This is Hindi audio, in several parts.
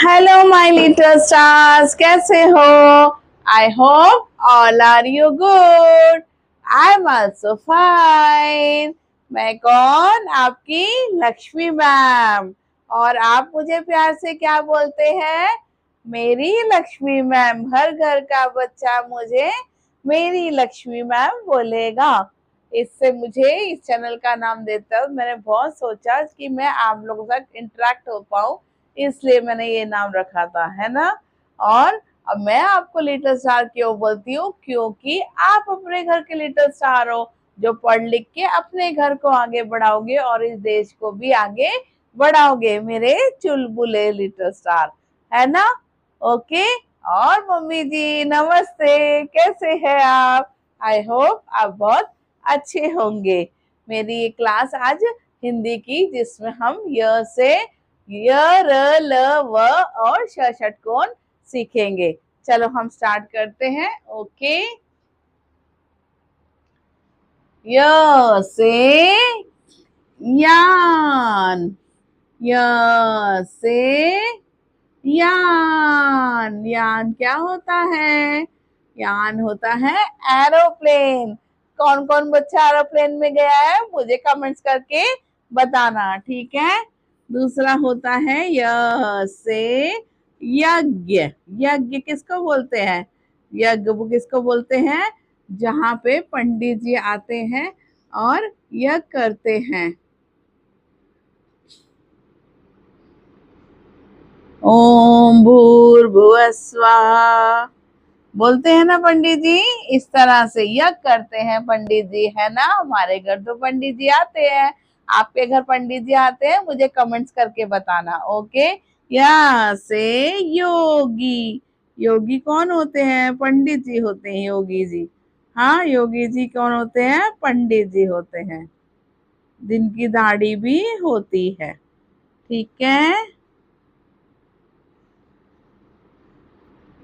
हेलो माय लिटिल स्टार्स, कैसे हो? I hope all are you good. I am also fine. मैं कौन? आपकी लक्ष्मी मैम। और आप मुझे प्यार से क्या बोलते हैं? मेरी लक्ष्मी मैम। हर घर का बच्चा मुझे मेरी लक्ष्मी मैम बोलेगा। इससे मुझे इस चैनल का नाम देते हुए मैंने बहुत सोचा कि मैं आप लोगों के साथ इंटरेक्ट हो पाऊं, इसलिए मैंने ये नाम रखा था, है ना। और अब मैं आपको लिटिल स्टार क्यों बोलती हूँ? क्योंकि आप अपने घर के लिटिल स्टार हो, जो पढ़ लिख के अपने घर को आगे बढ़ाओगे और इस देश को भी आगे बढ़ाओगे, मेरे चुलबुले लिटिल स्टार, है ना। ओके। और मम्मी जी नमस्ते, कैसे हैं आप? आई होप आप बहुत अच्छे होंगे। मेरी ये क्लास आज हिंदी की, जिसमें हम य से य र ल व और श षटकोण सीखेंगे। चलो हम स्टार्ट करते हैं। ओके। य से यान, य से यान। यान क्या होता है? यान होता है एरोप्लेन। कौन कौन बच्चा एरोप्लेन में गया है मुझे कमेंट्स करके बताना, ठीक है। दूसरा होता है य से यज्ञ। यज्ञ किसको बोलते हैं? यज्ञ किसको बोलते हैं? जहाँ पे पंडित जी आते हैं और यज्ञ करते हैं। ओम भूर्भुवः स्वः बोलते हैं ना पंडित जी, इस तरह से यज्ञ करते हैं पंडित जी, है ना। हमारे घर तो पंडित जी आते हैं। आपके घर पंडित जी आते हैं? मुझे कमेंट्स करके बताना। ओके। यहाँ से योगी। योगी कौन होते हैं? पंडित जी होते हैं योगी जी। हाँ, योगी जी कौन होते हैं? पंडित जी होते हैं। जिनकी दाढ़ी भी होती है, ठीक है।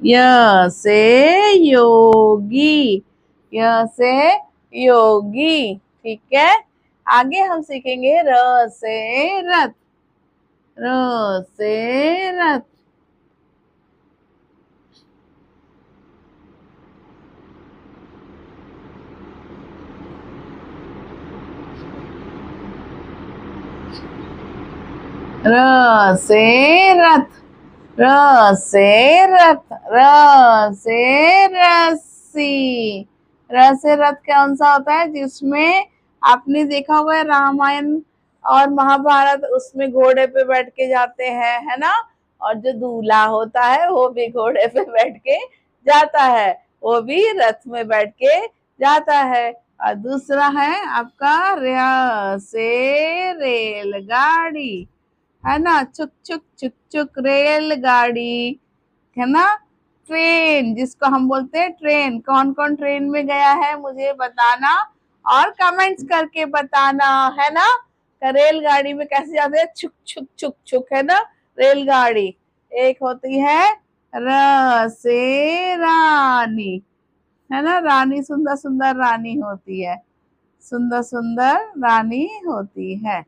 य से योगी, य से योगी, ठीक है। आगे हम सीखेंगे र से रथ, र से रथ। र से रथ, र से रथ, र से रस्सी। र से रथ कौन सा होता है? जिसमें आपने देखा होगा रामायण और महाभारत, उसमें घोड़े पे बैठ के जाते हैं, है ना। और जो दूल्हा होता है वो भी घोड़े पे बैठ के जाता है, वो भी रथ में बैठ के जाता है। और दूसरा है आपका र से रेलगाड़ी, है ना। चुक चुक चुक चुक रेलगाड़ी, है ना। ट्रेन, जिसको हम बोलते हैं ट्रेन। कौन कौन ट्रेन में गया है मुझे बताना और कमेंट्स करके बताना, है ना। रेलगाड़ी में कैसे जाते हैं? छुक छुक छुक छुक, है ना रेलगाड़ी। एक होती है र से रानी, है ना। रानी सुंदर सुंदर रानी होती है, सुंदर सुंदर रानी होती है।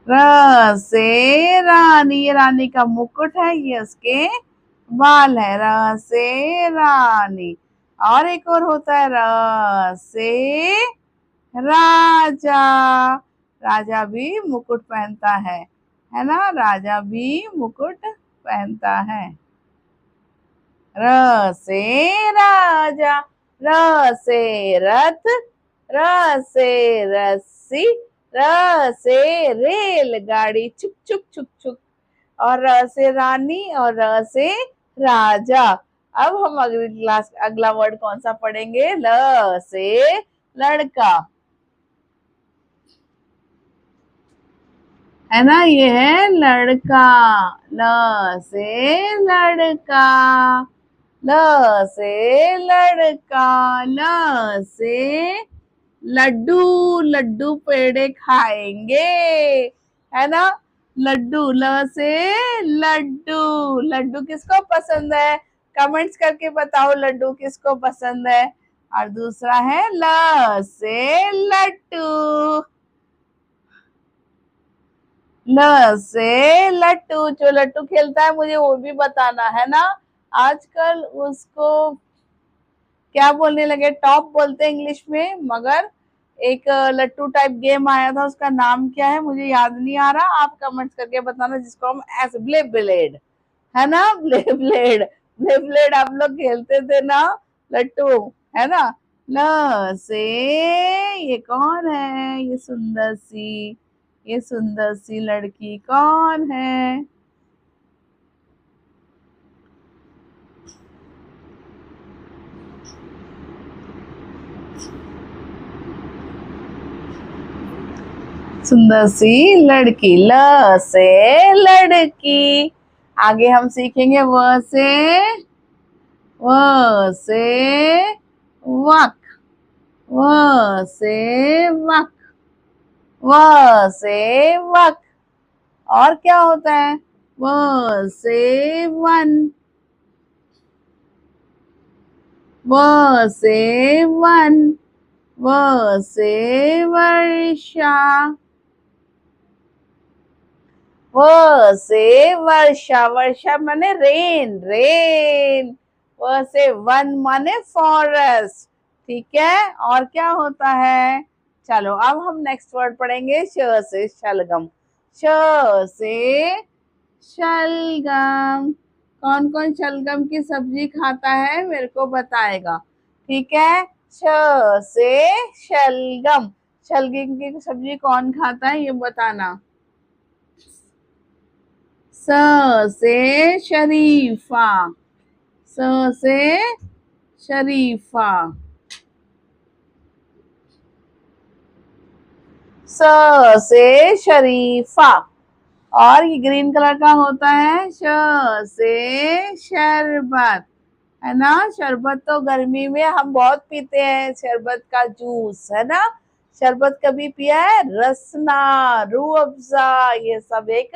र से रानी, ये रानी का मुकुट है, ये उसके बाल है। र से रानी। और एक और होता है र से राजा। राजा भी मुकुट पहनता है ना। राजा भी मुकुट पहनता है। र से राजा, र से रथ, र से रस्सी, र से रेलगाड़ी, छुक छुक छुक छुक। और र से रानी और र से राजा। अब हम अगली क्लास अगला वर्ड कौन सा पढ़ेंगे? ल से लड़का, है ना। ये है लड़का। ल से लड़का, ल से लड़का। ल से लड्डू, लड्डू पेड़े खाएंगे, है ना। लड्डू, ल से लड्डू। लड्डू किसको पसंद है? कमेंट्स करके बताओ लड्डू किसको पसंद है। और दूसरा है ल से लड्डू। ल से लट्टू, जो लट्टू खेलता है मुझे वो भी बताना है ना। आजकल उसको क्या बोलने लगे, टॉप बोलते हैं इंग्लिश में, मगर एक लट्टू टाइप गेम आया था, उसका नाम क्या है मुझे याद नहीं आ रहा, आप कमेंट्स करके बताना, जिसको हम ऐसे ब्ले ब्लेड, है ना, ब्ले ब्लेड, ब्ले ब्लेड आप लोग खेलते थे ना, लट्टू, है ना। ल से ये कौन है, ये सुंदर सी लड़की कौन है। सुंदर सी लड़की, ल से लड़की। आगे हम सीखेंगे व से वक, व से वक, व से वक। और क्या होता है, व से वन, व से वन, व से वर्षा, व से वर्षा, वर्षा माने रेन, रेन। व से वन माने फॉरेस्ट, ठीक है। और क्या होता है, चलो अब हम नेक्स्ट वर्ड पढ़ेंगे, श से शलगम, श से शलगम। कौन कौन शलगम की सब्जी खाता है मेरे को बताएगा, ठीक है। श से शलगम, शलगम की सब्जी कौन खाता है ये बताना। स से शरीफा, स से शरीफा, स से शरीफा। और ये ग्रीन कलर का होता है, श से शरबत, है ना। शरबत तो गर्मी में हम बहुत पीते हैं, शरबत का जूस, है ना। शरबत कभी पिया है, रसना, रूह अफ़ज़ा, ये सब एक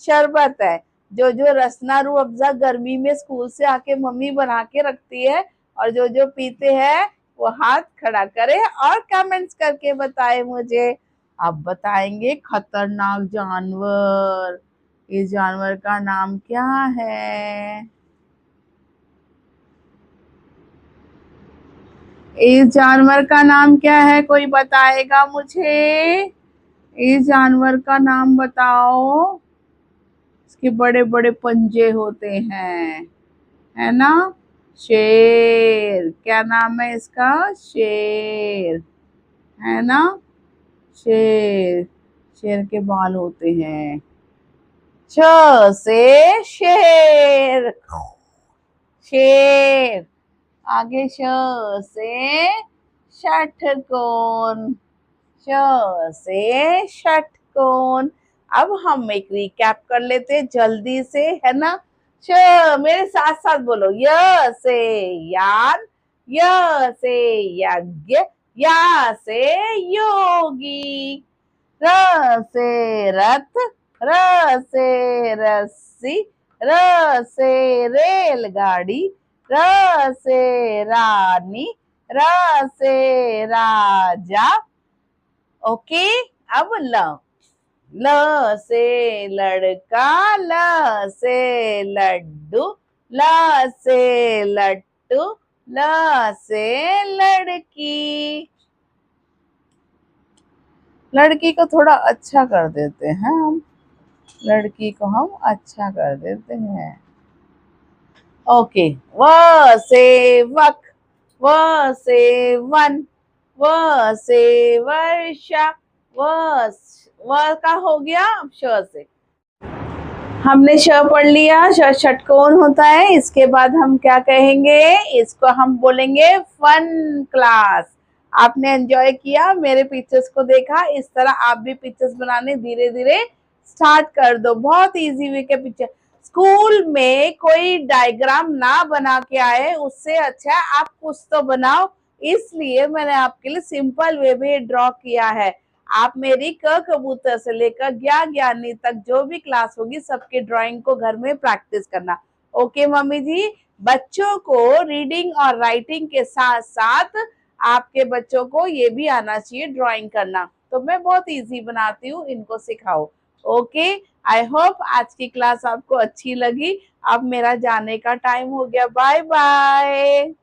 शरबत है। जो जो रसना रूह अफ़ज़ा गर्मी में स्कूल से आके मम्मी बना के रखती है, और जो जो पीते हैं वो हाथ खड़ा करे और कमेंट्स करके बताए मुझे। अब बताएंगे खतरनाक जानवर, इस जानवर का नाम क्या है, इस जानवर का नाम क्या है, कोई बताएगा मुझे, इस जानवर का नाम बताओ। इसके बड़े बड़े पंजे होते हैं, है ना। शेर, क्या नाम है इसका, शेर, है ना। शेर, शेर के बाल होते हैं। श से शेर, शेर। आगे श से षटकोण, श से षटकोण। अब हम एक रिकैप कर लेते हैं जल्दी से, है ना। श, मेरे साथ साथ बोलो, य से यान, य से यज्ञ, या से योगी, र से रथ, र से रस्सी, र से रेलगाड़ी, र से रानी, र से राजा। ओके, अब ल, ल से लड़का, ल से लड्डू, ल से लट्टू, ल से लड़की। लड़की को थोड़ा अच्छा कर देते हैं हम, लड़की को हम अच्छा कर देते हैं। ओके, व से वक, व से वन, व से वर्षा, व का हो गया। अब श से हमने श पढ़ लिया, श षटकोण होता है। इसके बाद हम क्या कहेंगे, इसको हम बोलेंगे फन क्लास। आपने एंजॉय किया, मेरे पिक्चर्स को देखा, इस तरह आप भी पिक्चर्स बनाने धीरे धीरे स्टार्ट कर दो। बहुत इजी वे के पिक्चर, स्कूल में कोई डायग्राम ना बना के आए, उससे अच्छा है आप कुछ तो बनाओ, इसलिए मैंने आपके लिए सिंपल वे में ड्रॉ किया है। आप मेरी क कबूतर से लेकर ज्ञा ज्ञानी तक जो भी क्लास होगी, सबके ड्राइंग को घर में प्रैक्टिस करना। ओके मम्मी जी, बच्चों को रीडिंग और राइटिंग के साथ साथ आपके बच्चों को ये भी आना चाहिए ड्राइंग करना, तो मैं बहुत इजी बनाती हूँ, इनको सिखाओ। ओके, आई होप आज की क्लास आपको अच्छी लगी। अब मेरा जाने का टाइम हो गया, बाय बाय।